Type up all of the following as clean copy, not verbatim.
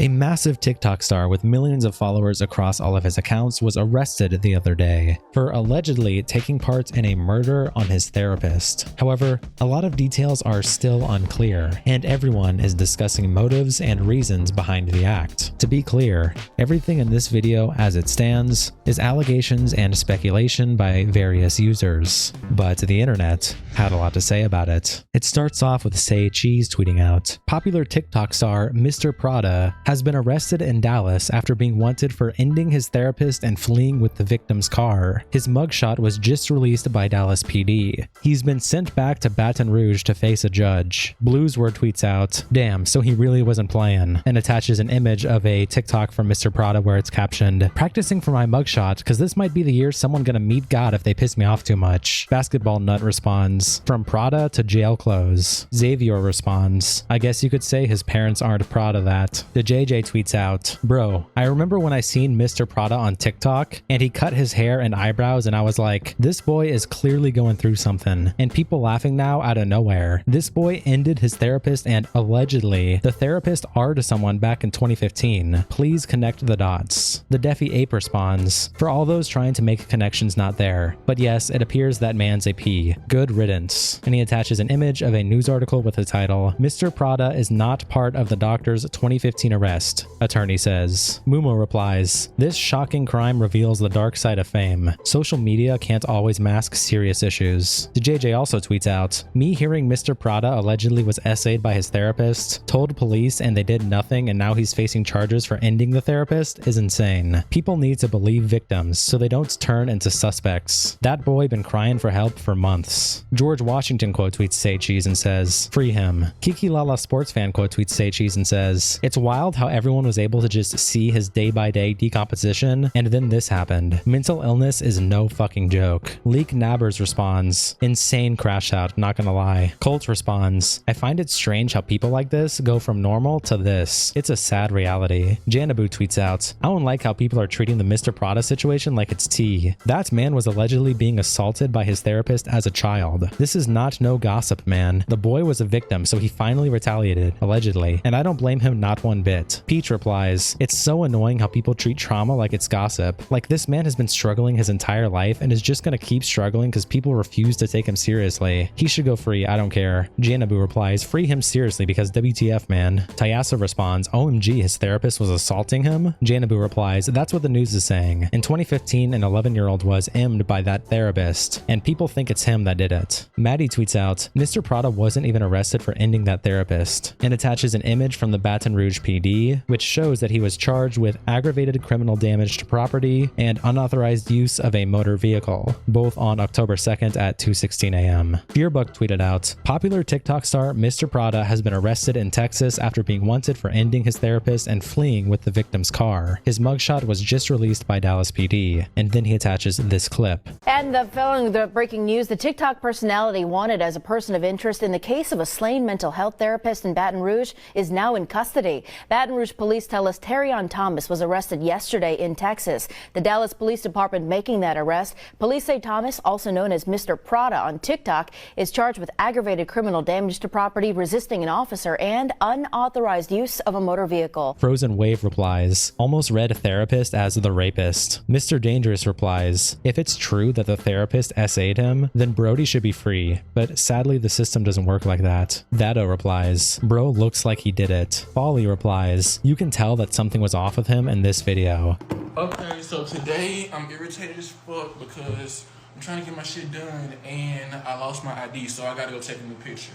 A massive TikTok star with millions of followers across all of his accounts was arrested the other day for allegedly taking part in a murder on his therapist. However, a lot of details are still unclear, and everyone is discussing motives and reasons behind the act. To be clear, everything in this video as it stands is allegations and speculation by various users, but the internet had a lot to say about it. It starts off with Say Cheese tweeting out, "Popular TikTok star Mr Prada has been arrested in Dallas after being wanted for ending his therapist and fleeing with the victim's car. His mugshot was just released by Dallas PD. He's been sent back to Baton Rouge to face a judge." Bluesword tweets out, "Damn, so he really wasn't playing," and attaches an image of a TikTok from Mr Prada where it's captioned, "Practicing for my mugshot, cause this might be the year someone gonna meet God if they piss me off too much." Basketball Nut responds, "From Prada to jail clothes." Xavier responds, "I guess you could say his parents aren't proud of that." The JJ tweets out, "Bro, I remember when I seen Mr Prada on TikTok and he cut his hair and eyebrows and I was like, this boy is clearly going through something, and people laughing now out of nowhere. This boy ended his therapist and allegedly the therapist are to someone back in 2015. Please connect the dots." The Deafy Ape responds, "For all those trying to make connections not there, but yes, it appears that man's a P. Good riddance." And he attaches an image of a news article with the title, "Mr Prada is not part of the doctor's 2015 arrest, attorney says." Mumo replies, "This shocking crime reveals the dark side of fame. Social media can't always mask serious issues." The JJ also tweets out, "Me hearing Mr Prada allegedly was essayed by his therapist, told police and they did nothing, and now he's facing charges for ending the therapist is insane. People need to believe victims so they don't turn into suspects. That boy been crying for help for months." George Washington quote tweets Say Cheese and says, "Free him." Kiki Lala Sports Fan quote tweets Say Cheese and says, "It's wild how everyone was able to just see his day-by-day decomposition, and then this happened. Mental illness is no fucking joke." Leek Nabbers responds, "Insane crash out, not gonna lie." Colt responds, "I find it strange how people like this go from normal to this. It's a sad reality." Janabu tweets out, "I don't like how people are treating the Mr Prada situation like it's tea. That man was allegedly being assaulted by his therapist as a child. This is not no gossip, man. The boy was a victim, so he finally retaliated, allegedly, and I don't blame him not one bit." Peach replies, "It's so annoying how people treat trauma like it's gossip. Like, this man has been struggling his entire life and is just gonna keep struggling because people refuse to take him seriously. He should go free, I don't care." Janabu replies, "Free him seriously because WTF, man." Tayasa responds, "OMG, his therapist was assaulting him?" Janabu replies, "That's what the news is saying. In 2015, an 11-year-old was emmed by that therapist, and people think it's him that did it." Maddie tweets out, "Mr Prada wasn't even arrested for ending that therapist," and attaches an image from the Baton Rouge PD, which shows that he was charged with aggravated criminal damage to property and unauthorized use of a motor vehicle, both on October 2nd at 2:16 a.m. Fearbuck tweeted out, "Popular TikTok star Mr Prada has been arrested in Texas after being wanted for ending his therapist and fleeing with the victim's car. His mugshot was just released by Dallas PD," and then he attaches this clip. And following the breaking news, the TikTok personality wanted as a person of interest in the case of a slain mental health therapist in Baton Rouge is now in custody. Baton Rouge police tell us Terrion Thomas was arrested yesterday in Texas. The Dallas Police Department making that arrest. Police say Thomas, also known as Mr Prada on TikTok, is charged with aggravated criminal damage to property, resisting an officer, and unauthorized use of a motor vehicle. Frozen Wave replies, "Almost read therapist as the rapist." Mr Dangerous replies, "If it's true that the therapist essayed him, then Brody should be free, but sadly the system doesn't work like that." Dado replies, "Bro looks like he did it." Folly replies, "You can tell that something was off with him in this video." Okay, so today I'm irritated as fuck because I'm trying to get my shit done and I lost my ID, so I gotta go take a new picture.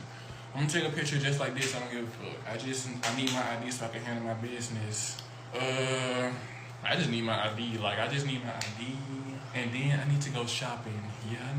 I'm gonna take a picture just like this, I don't give a fuck. I need my ID so I can handle my business. I just need my ID, I just need my ID. And then I need to go shopping. Yeah, I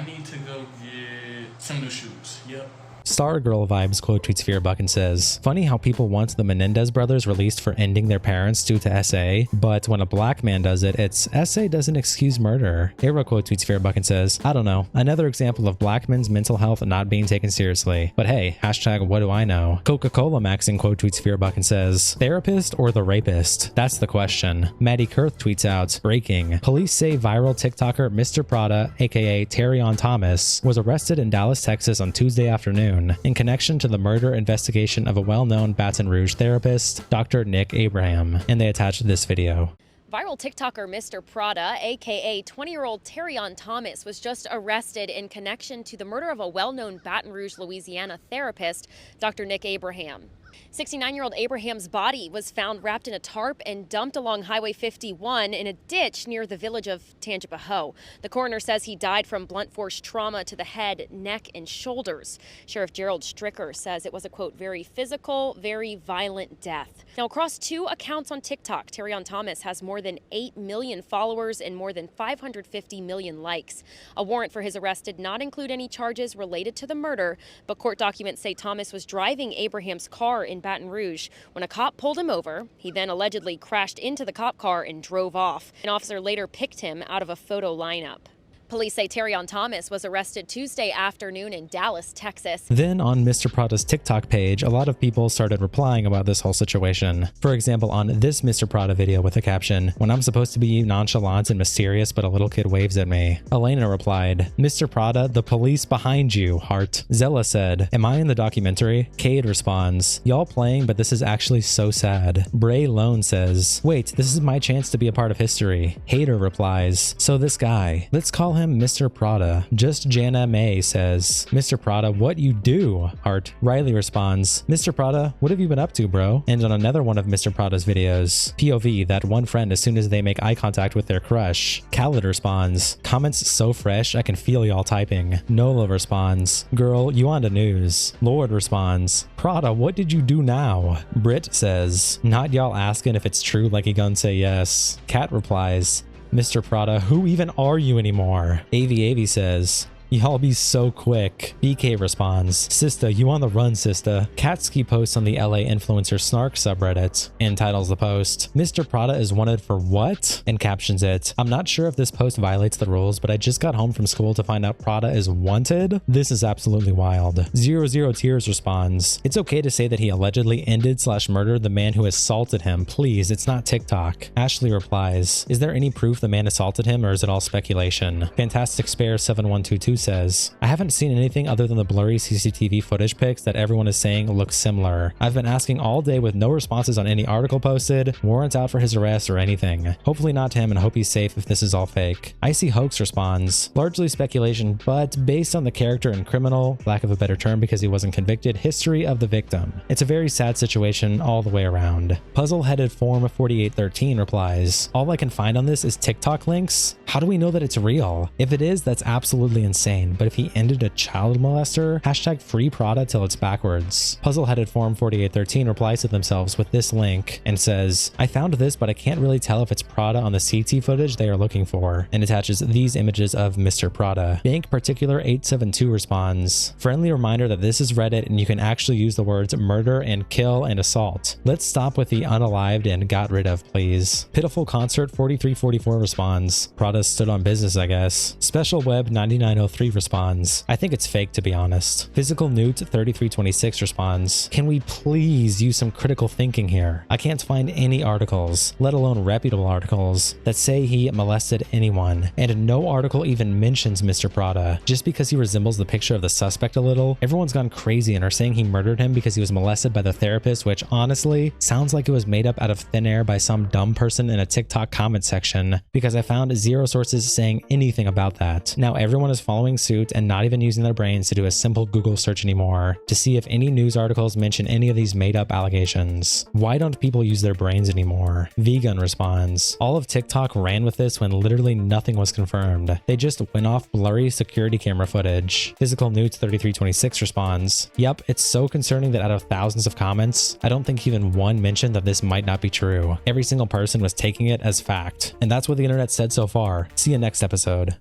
need to go get some new shoes, yep. Stargirl Vibes quote tweets Fearbuck and says, "Funny how people want the Menendez brothers released for ending their parents due to SA, but when a black man does it, it's SA doesn't excuse murder." Arrow quote tweets Fearbuck and says, "I don't know. Another example of black men's mental health not being taken seriously. But hey, hashtag what do I know?" Coca-Cola Maxing quote tweets Fearbuck and says, "Therapist or the rapist? That's the question." Maddie Kurth tweets out, "Breaking. Police say viral TikToker Mr Prada, aka Terrion Thomas, was arrested in Dallas, Texas on Tuesday afternoon afternoon in connection to the murder investigation of a well-known Baton Rouge therapist, Dr. Nick Abraham, and they attached this video. Viral TikToker Mr Prada, aka 20-year-old Terrion Thomas, was just arrested in connection to the murder of a well-known Baton Rouge, Louisiana therapist, Dr. Nick Abraham. 69-year-old Abraham's body was found wrapped in a tarp and dumped along Highway 51 in a ditch near the village of Tangipahoa. The coroner says he died from blunt force trauma to the head, neck, and shoulders. Sheriff Gerald Stricker says it was a, quote, very physical, very violent death. Now, across 2 accounts on TikTok, Terrion Thomas has more than 8 million followers and more than 550 million likes. A warrant for his arrest did not include any charges related to the murder, but court documents say Thomas was driving Abraham's car in Baton Rouge when a cop pulled him over. He then allegedly crashed into the cop car and drove off. An officer later picked him out of a photo lineup. Police say Terrion Thomas was arrested Tuesday afternoon in Dallas, Texas. Then on Mr. Prada's TikTok page, a lot of people started replying about this whole situation. For example, on this Mr. Prada video with the caption, "When I'm supposed to be nonchalant and mysterious, but a little kid waves at me." Elena replied, "Mr. Prada, the police behind you, heart." Zella said, "Am I in the documentary?" Cade responds, "Y'all playing, but this is actually so sad." Bray Lone says, "Wait, this is my chance to be a part of history." Hater replies, "So this guy, let's call him Mr. Prada." Just Jana May says, "Mr. Prada, what you do, heart." Riley responds, "Mr. Prada, what have you been up to, bro?" And on another one of Mr. Prada's videos, POV, that one friend as soon as they make eye contact with their crush. Khaled responds, "Comments so fresh, I can feel y'all typing." Nola responds, "Girl, you on the news." Lord responds, "Prada, what did you do now?" Britt says, "Not y'all asking if it's true like he gonna say yes." Kat replies, "Mr. Prada, who even are you anymore?" Avi says, "Y'all be so quick." BK responds, "Sista, you on the run, sista." Katsuki posts on the LA Influencer Snark subreddit and titles the post, "Mr. Prada is wanted for what?" and captions it, "I'm not sure if this post violates the rules, but I just got home from school to find out Prada is wanted. This is absolutely wild." 00 Tears responds, "It's okay to say that he allegedly ended/murdered the man who assaulted him. Please, it's not TikTok." Ashley replies, "Is there any proof the man assaulted him or is it all speculation?" Fantastic Spare 7122 says, "I haven't seen anything other than the blurry CCTV footage pics that everyone is saying looks similar. I've been asking all day with no responses on any article posted, warrants out for his arrest, or anything. Hopefully not him, and hope he's safe if this is all fake." Icy Hoax responds, "Largely speculation, but based on the character and criminal, lack of a better term because he wasn't convicted, history of the victim. It's a very sad situation all the way around." Puzzle-headed Form 4813 replies, "All I can find on this is TikTok links. How do we know that it's real? If it is, that's absolutely insane. But if he ended a child molester, #free Prada till it's backwards." Puzzle-headed Form 4813 replies to themselves with this link and says, "I found this, but I can't really tell if it's Prada on the CT footage they are looking for," and attaches these images of Mr. Prada. Bank Particular 872 responds, "Friendly reminder that this is Reddit and you can actually use the words murder and kill and assault. Let's stop with the unalived and got rid of, please." Pitiful Concert 4344 responds, "Prada stood on business, I guess." Special Web 9903 responds, "I think it's fake, to be honest." Physical Newt 3326 responds, "Can we please use some critical thinking here? I can't find any articles, let alone reputable articles, that say he molested anyone, and no article even mentions Mr. Prada. Just because he resembles the picture of the suspect a little, everyone's gone crazy and are saying he murdered him because he was molested by the therapist, which honestly sounds like it was made up out of thin air by some dumb person in a TikTok comment section, because I found 0 sources saying anything about that. Now everyone is following suit and not even using their brains to do a simple Google search anymore to see if any news articles mention any of these made-up allegations. Why don't people use their brains anymore?" Vegan responds, "All of TikTok ran with this when literally nothing was confirmed. They just went off blurry security camera footage." Physical Newt 3326 responds, "Yep, it's so concerning that out of thousands of comments, I don't think even one mentioned that this might not be true. Every single person was taking it as fact. And that's what the internet said so far. See you next episode."